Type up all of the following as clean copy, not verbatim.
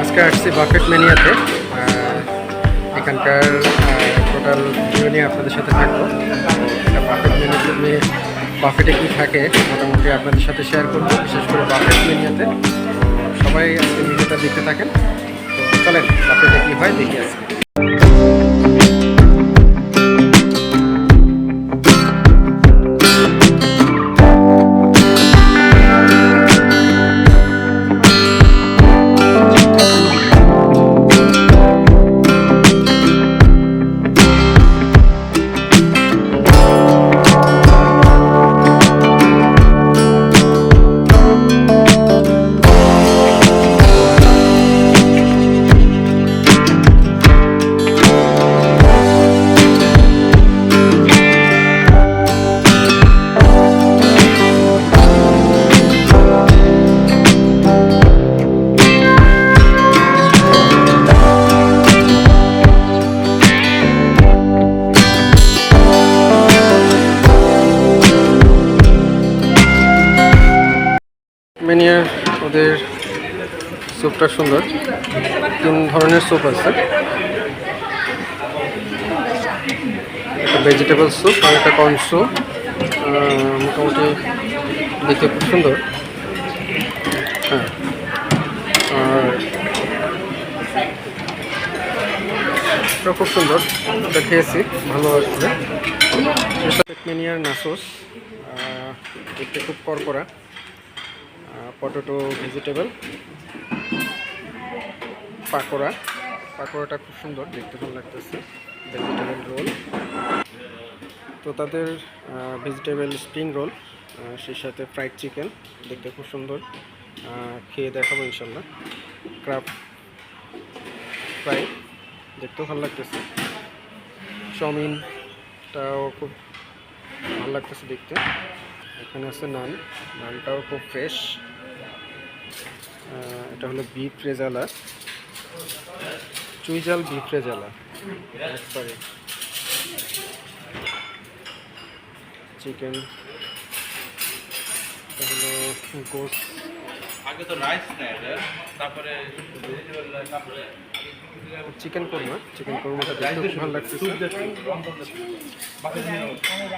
আজকে আসছি বাফেট ম্যানিয়াতে। এখানকার টোটাল ভিডিও নিয়ে আপনাদের সাথে থাকবো। এটা বাফেট ম্যানিয়াতে বাফেটে কী থাকে মোটামুটি আপনাদের সাথে শেয়ার করবো, বিশেষ করে বাফেট ম্যানিয়াতে। সবাই আজকে ভিডিওটা দেখতে থাকেন। তো চলেন বাফেটে কী হয় দেখি আজকে। ম্যানিয়ার ওদের স্যুপটা সুন্দর। 3 ধরনের স্যুপ আছে, একটা ভেজিটেবল স্যুপ আর একটা কর্ন স্যুপ। মোটামুটি দেখতে খুব সুন্দর। হ্যাঁ, আর এটা খুব সুন্দর, এটা খেয়েছি, ভালো আসবে। ম্যানিয়ার নাসোস দেখতে খুব করকরা। পটেটো ভেজিটেবল পাকোড়াটা খুব সুন্দর, দেখতে ভালো লাগতেছে। ভেজিটেবল রোল, তো তাদের ভেজিটেবল স্প্রিং রোল, সেই সাথে ফ্রাইড চিকেন দেখতে খুব সুন্দর। খেয়ে দেখাবো ইনশাল্লাহ। ক্রাব ফ্রাই দেখতেও ভালো লাগতেছে। চাউমিনটাও খুব ভালো লাগতেছে দেখতে। এখানে আছে নানটাও খুব ফ্রেশ। এটা হলো বিফ রেজালা, চুইজাল বিফ রেজালা একবারে। চিকেন, এটা হলো গোস, আগে তো রাইস নেয়, তারপরে চিকেন কোরমাটা দেখতে খুব ভালো লাগছে।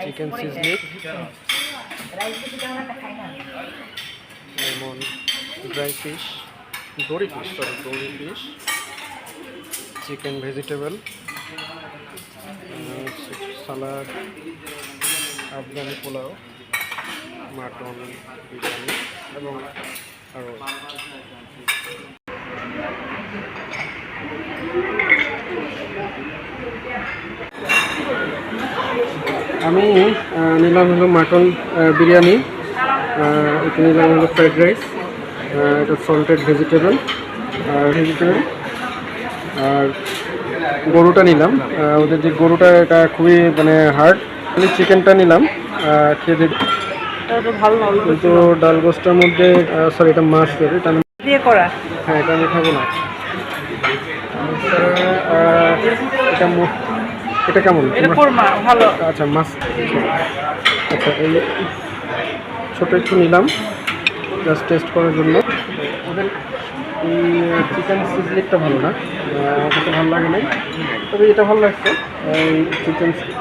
Chicken sizzling, lemon, dry fish, দড়ি ফিশ, চিকেন ভেজিটেবল, সালাদ, আফগানি পোলাও, মাটন বিরিয়ানি এবং আরও। আমি নিলাম হলো মাটন বিরিয়ানি, এটা নিলাম হলো ফ্রাইড রাইস, এটা সল্টেড ভেজিটেবল আর গরুটা নিলাম। ওদের যে গরুটা এটা খুবই মানে হার্ড। আমি চিকেনটা নিলাম, খেয়ে দেখি। কিন্তু ডাল গোস্টার মধ্যে সরি এটা মাছ এটা দিয়ে করা। হ্যাঁ, এটা আমি খাবো না। এটা কেমন? ভালো। আচ্ছা, মাছ। আচ্ছা, এই ছোটো একটু নিলাম জাস্ট টেস্ট করার জন্য। ওদের এই চিকেন সিজলিংটা ভালো না, আমাকে ভালো লাগে নাই, তবে এটা ভালো লাগছে। এই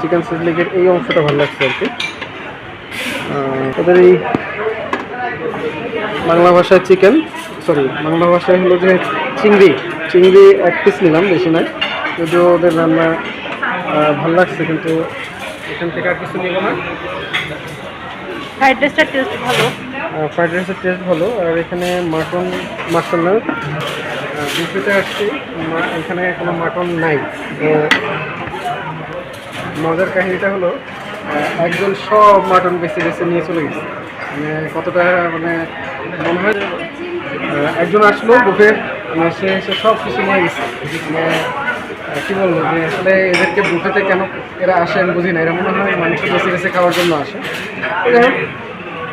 চিকেন সিজলিংয়ের এই অংশটা ভালো লাগছে আর কি। ওদের এই বাংলা ভাষায় বাংলা ভাষায় হলো যে চিংড়ি 1 পিস নিলাম, বেশি নয়। যদিও ওদের রান্না ভালো লাগছে, কিন্তু এখান থেকে আর কিছু নিব না। ফ্রাইড রাইসের টেস্ট ভালো। আর এখানে মাটন মশলা বিফেতে আসছি, এখানে কোনো মাটন নাই। তো মজার কাহিনীটা হলো একজন সব মাটন বেছে নিয়ে চলে গেছে। মানে কতটা মানে মনে হয় একজন আসলো বুফে, সে সব কিছু নিয়ে গেছে। মানে কী বলবো, যে আসলে এদেরকে বুফেতে কেন এরা আসে আমি বুঝি না। এরা মনে হয় মানুষ বেছে খাওয়ার জন্য আসে।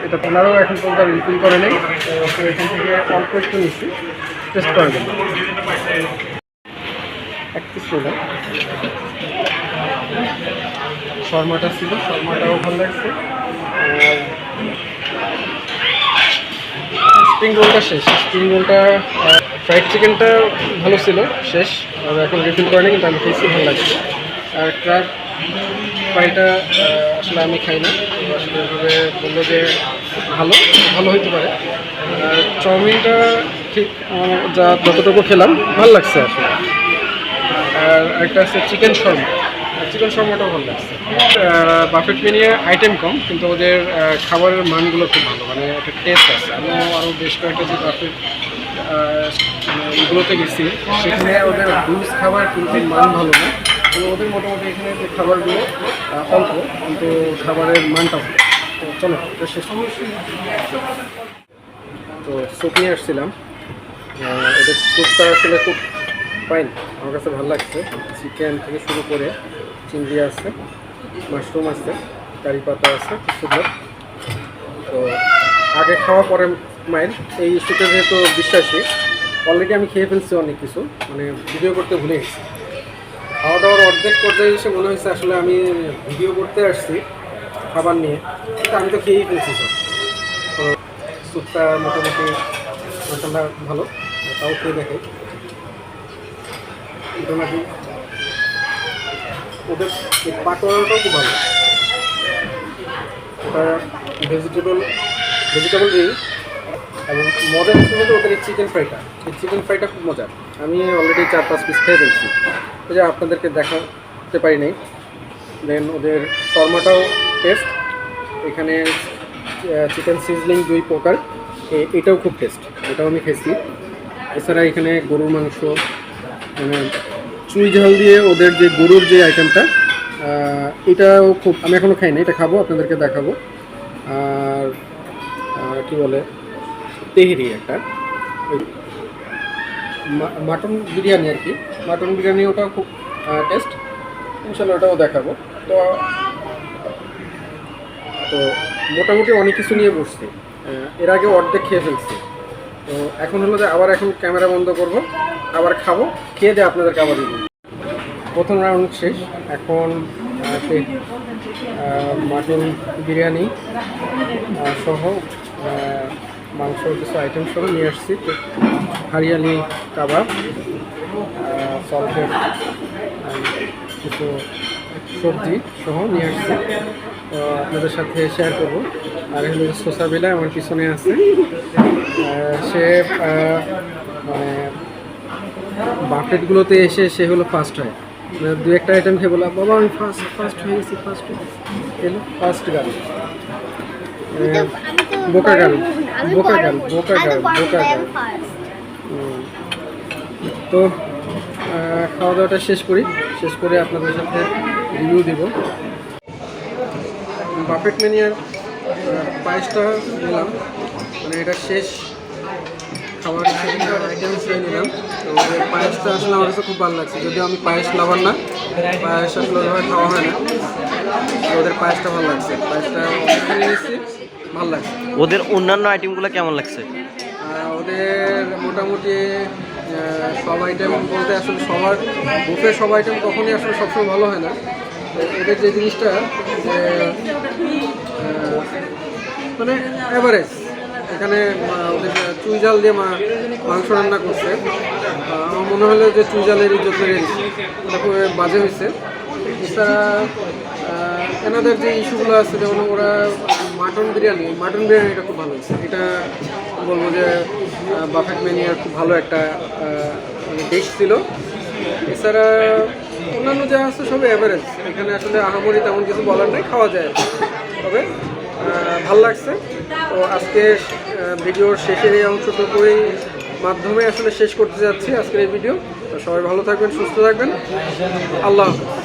এটা ওনারাও এখন পর্যন্ত রিফিল করে নেই, তো এখান থেকে অল্প একটু নিচ্ছি টেস্ট করার জন্য। 1 পিস নিলাম। শর্মাটা ছিল, শর্মাটাও ভালো লাগছে। আর স্প্রিং রোলটা শেষ। স্প্রিং রোলটা ফ্রাইড চিকেনটা ভালো ছিল, শেষ আর এখন রিফিল করে না, কিন্তু আমি খেয়েছি, ভালো লাগছে। আর ক্র্যাব ফ্রাইটা আসলে আমি খাই না, তো আসলে এভাবে বললো যে ভালো ভালো হইতে পারে। আর চাউমিনটা ঠিক যা যতটুকু খেলাম ভালো লাগছে আসলে। আর একটা আছে চিকেন শর্মা, চিকেন শর্মাটাও ভালো লাগছে। বাফেট মেনিয়ে আইটেম কম, কিন্তু ওদের খাবারের মানগুলো খুব ভালো, মানে একটা টেস্ট আছে। আমিও আরও বেশ কয়েকটা যে বাফেট এগুলোতে গেছি, সেখানে ওদের রুলস খাবার কিন্তু মান ভালো না, তো ওদের মোটামুটি এখানে যে খাবারগুলো অল্প, কিন্তু খাবারের মানটা ভালো। তো চলো তো শেষ। তো স্যুপ নিয়ে আসছিলাম, ওদের স্যুপটা আসলে খুব ফাইন, আমার কাছে ভালো লাগছে। চিকেন থেকে শুরু করে চিংড়ি আছে, মাশরুম আছে, কারি পাতা আছে, খুব সুন্দর। তো আগে খাওয়া পরে মাইল, এই ইস্যুতে যেহেতু বিশ্বাসী, অলরেডি আমি খেয়ে ফেলছি অনেক কিছু, মানে ভিডিও করতে ভুলে গেছি। খাওয়া দাওয়ার অর্ধেক পর্যায়ে এসে মনে হয়েছে আসলে আমি ভিডিও করতে আসছি খাবার নিয়ে, কিন্তু আমি তো খেয়েই ফেলছি সব। তো স্যুপটা মোটামুটি মশলা ভালো, তাও খেয়ে দেখে মোটামুটি। ওদের এই পাকোড়াটাও খুব ভালো, ওটা ভেজিটেবল রিং। এবং মজার হচ্ছে বলতে ওদের এই চিকেন ফ্রাইটা খুব মজার। আমি অলরেডি 4-5 পিস খেয়ে ফেলছি, ওই যে আপনাদেরকে দেখাতে পারি নাই। দেন ওদের শর্মাটাও টেস্ট, এখানে চিকেন সিজলিং 2 প্রকার, এটাও খুব টেস্ট, এটাও আমি খেয়েছি। এছাড়া এখানে গরুর মাংস, মানে চুই ঝাল দিয়ে ওদের যে গরুর যে আইটেমটা, এটাও খুব, আমি এখনও খাই না, এটা খাবো, আপনাদেরকে দেখাবো। আর কী বলে তেহেরি একটা মাটন বিরিয়ানি আর কি, মাটন বিরিয়ানি, ওটাও খুব টেস্ট, ইনশাল্লাহ ওটাও দেখাবো। তো তো মোটামুটি অনেক কিছু নিয়ে বসছি, এর আগে অর্ধেক খেয়ে ফেলছি। তো এখন হলো যে আবার এখন ক্যামেরা বন্ধ করব, আবার খাবো, খেয়ে দিয়ে আপনাদেরকে আবার দিব। প্রথম রাউন্ড শেষ, এখন মাটন বিরিয়ানি সহ মাংসর কিছু আইটেম সহ নিয়ে আসছি। হারিয়ালি কাবাব, সল্টেড কিছু সবজি সহ নিয়ে আসছি, তো আপনাদের সাথে শেয়ার করবো। আর হলো সোসাবিলা আমার পিছনে আছে, সে মানে বাফেটগুলোতে এসে সে হলো ফার্স্ট হয়, মানে 2-1টা আইটেম খেয়ে বললাম বাবা আমি ফার্স্ট হয়ে গেছি, এলো ফার্স্ট গাল, বোকা গাল। তো খাওয়া দাওয়াটা শেষ করে আপনাদের সাথে রিভিউ দিব। বাফেট মেনিয়ার পায়েসটা নিলাম, মানে এটা শেষ খাবার আইটেম সে নিলাম। তো পায়েসটা আসলে আমার কাছে খুব ভালো লাগছে, যদিও আমি পায়েস লাভার না, পায়েস আসলে ওইভাবে খাওয়া হয় না, ওদের পায়েসটা ভালো লাগছে, পায়েসটা কিনে নিচ্ছি, ভালো লাগছে। ওদের অন্যান্য আইটেমগুলো কেমন লাগছে? ওদের মোটামুটি সব আইটেম বলতে আসলে সবার বুফে সব আইটেম কখনই আসলে সবসময় ভালো হয় না। এদের যে জিনিসটা যে মানে অ্যাভারেজ, এখানে ওদের চুই জাল দিয়ে মাংস রান্না করছে, আমার মনে হলো যে চুই জালের ইজ্জত লেগে গেছে, ওটা খুব বাজে হয়েছে। এছাড়া এনাদের যে ইস্যুগুলো আছে, যেমন ওরা মাটন বিরিয়ানিটা খুব ভালো হয়েছে, এটা বলবো যে বাফেট মেনিয়ার খুব ভালো একটা ডিশ ছিল। এছাড়া অন্যান্য যা আছে সবই অ্যাভারেজ, এখানে আসলে আহামরি তেমন কিছু বলার নেই, খাওয়া যায়, তবে ভাল লাগছে। তো আজকে ভিডিওর শেষের এই অংশটুকুই মাধ্যমে আসলে শেষ করতে যাচ্ছি আজকের এই ভিডিও। তো সবাই ভালো থাকবেন, সুস্থ থাকবেন, আল্লাহ হাফেজ।